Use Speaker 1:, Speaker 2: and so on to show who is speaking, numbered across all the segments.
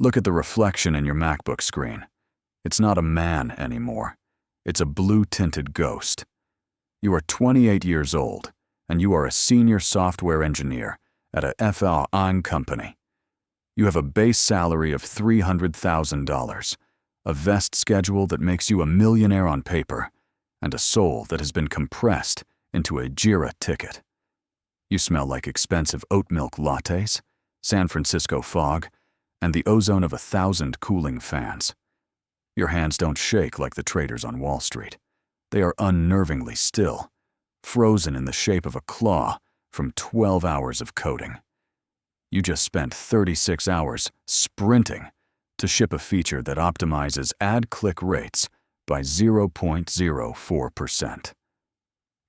Speaker 1: Look at the reflection in your MacBook screen. It's not a man anymore. It's a blue-tinted ghost. You are 28 years old, and you are a senior software engineer at a FAANG company. You have a base salary of $300,000, a vest schedule that makes you a millionaire on paper, and a soul that has been compressed into a Jira ticket. You smell like expensive oat milk lattes, San Francisco fog, and the ozone of 1,000 cooling fans. Your hands don't shake like the traders on Wall Street. They are unnervingly still, frozen in the shape of a claw from 12 hours of coding. You just spent 36 hours sprinting to ship a feature that optimizes ad click rates by 0.04%.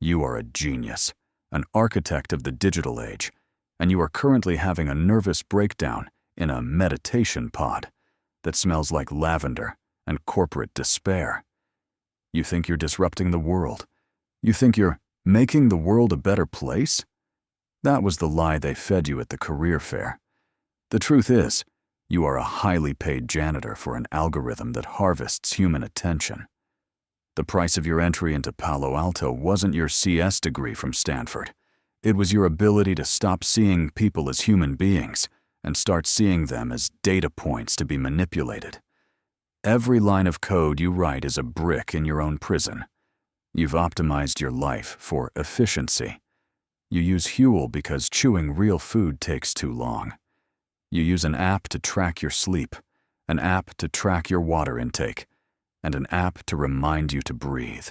Speaker 1: You are a genius, an architect of the digital age, and you are currently having a nervous breakdown in a meditation pod that smells like lavender and corporate despair. You think you're disrupting the world. You think you're making the world a better place? That was the lie they fed you at the career fair. The truth is, you are a highly paid janitor for an algorithm that harvests human attention. The price of your entry into Palo Alto wasn't your CS degree from Stanford. It was your ability to stop seeing people as human beings and start seeing them as data points to be manipulated. Every line of code you write is a brick in your own prison. You've optimized your life for efficiency. You use Huel because chewing real food takes too long. You use an app to track your sleep, an app to track your water intake, and an app to remind you to breathe.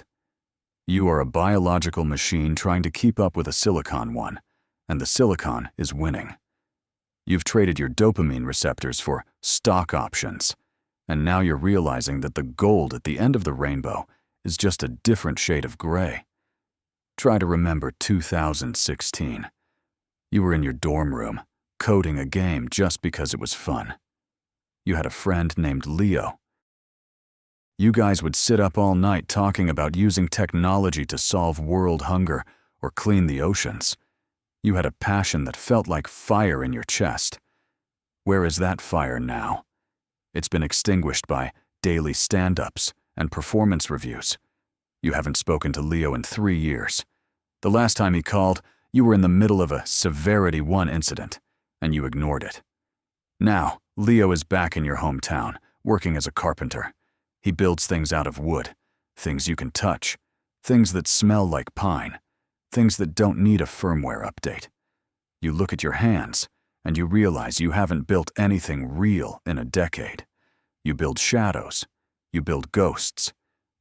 Speaker 1: You are a biological machine trying to keep up with a silicon one, and the silicon is winning. You've traded your dopamine receptors for stock options, and now you're realizing that the gold at the end of the rainbow is just a different shade of gray. Try to remember 2016. You were in your dorm room, coding a game just because it was fun. You had a friend named Leo. You guys would sit up all night talking about using technology to solve world hunger or clean the oceans. You had a passion that felt like fire in your chest. Where is that fire now? It's been extinguished by daily stand-ups and performance reviews. You haven't spoken to Leo in 3 years. The last time he called, you were in the middle of a Severity 1 incident, and you ignored it. Now, Leo is back in your hometown, working as a carpenter. He builds things out of wood, things you can touch, things that smell like pine, things that don't need a firmware update. You look at your hands, and you realize you haven't built anything real in a decade. You build shadows. You build ghosts.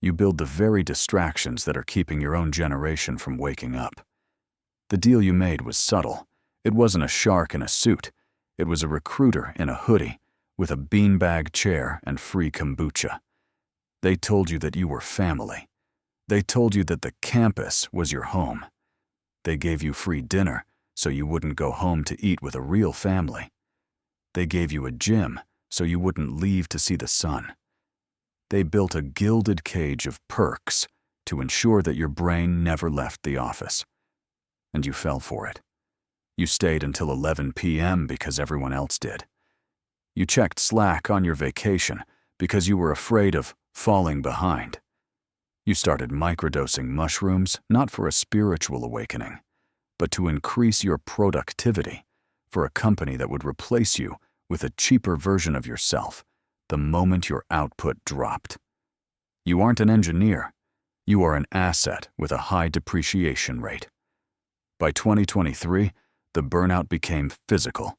Speaker 1: You build the very distractions that are keeping your own generation from waking up. The deal you made was subtle. It wasn't a shark in a suit. It was a recruiter in a hoodie with a beanbag chair and free kombucha. They told you that you were family. They told you that the campus was your home. They gave you free dinner so you wouldn't go home to eat with a real family. They gave you a gym so you wouldn't leave to see the sun. They built a gilded cage of perks to ensure that your brain never left the office. And you fell for it. You stayed until 11 p.m. because everyone else did. You checked Slack on your vacation because you were afraid of falling behind. You started microdosing mushrooms not for a spiritual awakening, but to increase your productivity for a company that would replace you with a cheaper version of yourself the moment your output dropped. You aren't an engineer. You are an asset with a high depreciation rate. By 2023, the burnout became physical.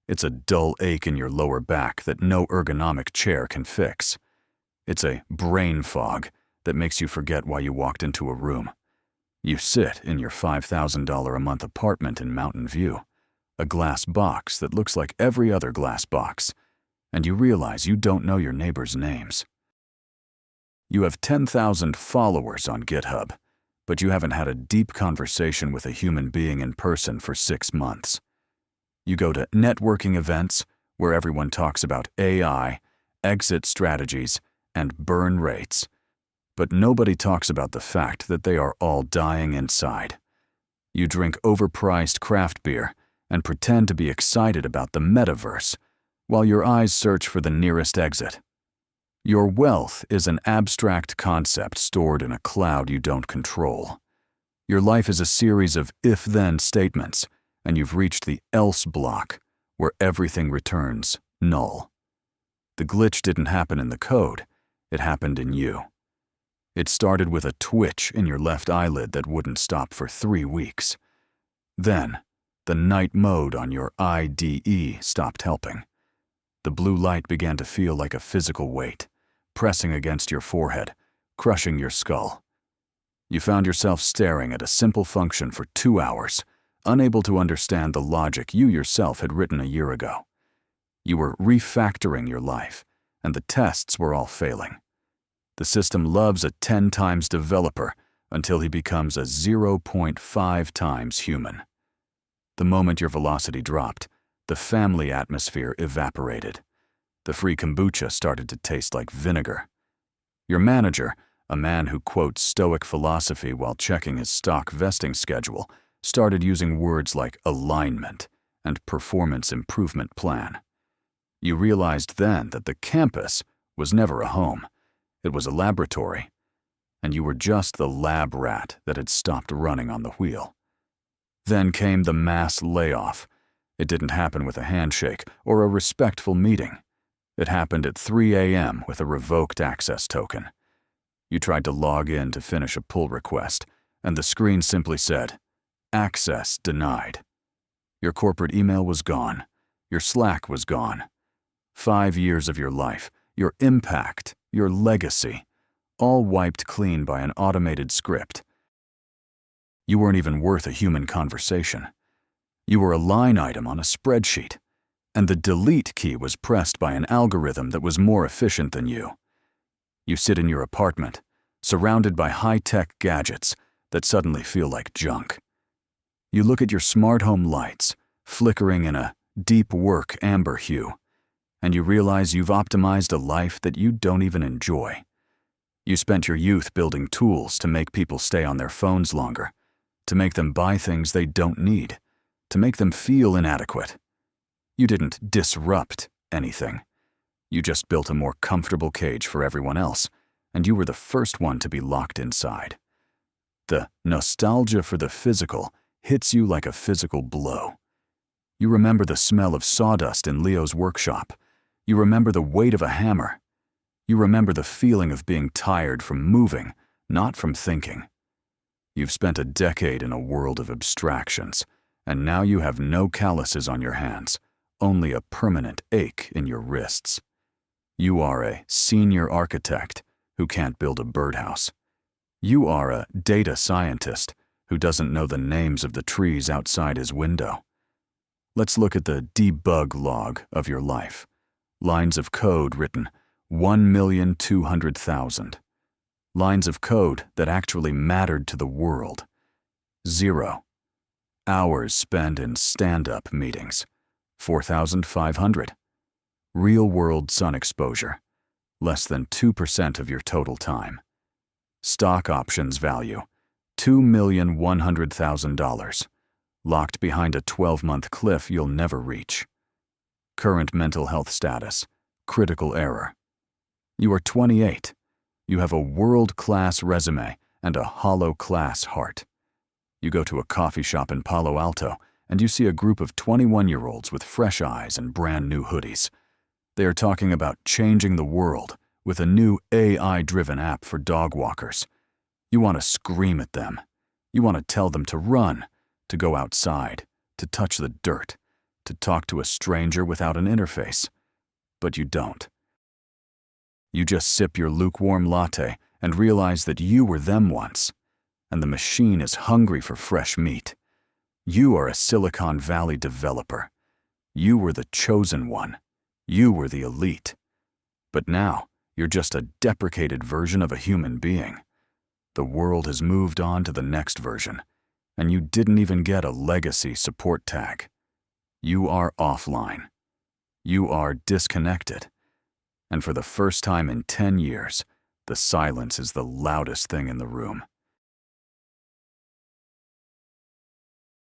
Speaker 1: It's a dull ache in your lower back that no ergonomic chair can fix. It's a brain fog that makes you forget why you walked into a room. You sit in your $5,000 a month apartment in Mountain View, a glass box that looks like every other glass box, and you realize you don't know your neighbors' names. You have 10,000 followers on GitHub, but you haven't had a deep conversation with a human being in person for 6 months. You go to networking events where everyone talks about AI, exit strategies, and burn rates, but nobody talks about the fact that they are all dying inside. You drink overpriced craft beer and pretend to be excited about the metaverse, while your eyes search for the nearest exit. Your wealth is an abstract concept stored in a cloud you don't control. Your life is a series of if-then statements, and you've reached the else block, where everything returns null. The glitch didn't happen in the code, it happened in you. It started with a twitch in your left eyelid that wouldn't stop for 3 weeks. Then, the night mode on your IDE stopped helping. The blue light began to feel like a physical weight, pressing against your forehead, crushing your skull. You found yourself staring at a simple function for 2 hours, unable to understand the logic you yourself had written a year ago. You were refactoring your life, and the tests were all failing. The system loves a 10 times developer until he becomes a 0.5 times human. The moment your velocity dropped, the family atmosphere evaporated. The free kombucha started to taste like vinegar. Your manager, a man who quotes Stoic philosophy while checking his stock vesting schedule, started using words like alignment and performance improvement plan. You realized then that the campus was never a home. It was a laboratory, and you were just the lab rat that had stopped running on the wheel. Then came the mass layoff. It didn't happen with a handshake or a respectful meeting. It happened at 3 a.m. with a revoked access token. You tried to log in to finish a pull request, and the screen simply said, "Access denied." Your corporate email was gone. Your Slack was gone. 5 years of your life, your impact, your legacy, all wiped clean by an automated script. You weren't even worth a human conversation. You were a line item on a spreadsheet, and the delete key was pressed by an algorithm that was more efficient than you. You sit in your apartment, surrounded by high-tech gadgets that suddenly feel like junk. You look at your smart home lights, flickering in a deep work amber hue, and you realize you've optimized a life that you don't even enjoy. You spent your youth building tools to make people stay on their phones longer, to make them buy things they don't need, to make them feel inadequate. You didn't disrupt anything. You just built a more comfortable cage for everyone else, and you were the first one to be locked inside. The nostalgia for the physical hits you like a physical blow. You remember the smell of sawdust in Leo's workshop. You remember the weight of a hammer. You remember the feeling of being tired from moving, not from thinking. You've spent a decade in a world of abstractions, and now you have no calluses on your hands, only a permanent ache in your wrists. You are a senior architect who can't build a birdhouse. You are a data scientist who doesn't know the names of the trees outside his window. Let's look at the debug log of your life. Lines of code written 1,200,000. Lines of code that actually mattered to the world. 0. Hours spent in stand-up meetings. 4,500. Real-world sun exposure. Less than 2% of your total time. Stock options value. $2,100,000. Locked behind a 12-month cliff you'll never reach. Current mental health status. Critical error. You are 28. You have a world-class resume and a hollow-class heart. You go to a coffee shop in Palo Alto and you see a group of 21-year-olds with fresh eyes and brand-new hoodies. They are talking about changing the world with a new AI-driven app for dog walkers. You want to scream at them. You want to tell them to run, to go outside, to touch the dirt, to talk to a stranger without an interface. But you don't. You just sip your lukewarm latte and realize that you were them once, and the machine is hungry for fresh meat. You are a Silicon Valley developer. You were the chosen one. You were the elite. But now, you're just a deprecated version of a human being. The world has moved on to the next version, and you didn't even get a legacy support tag. You are offline. You are disconnected. And for the first time in 10 years, the silence is the loudest thing in the room.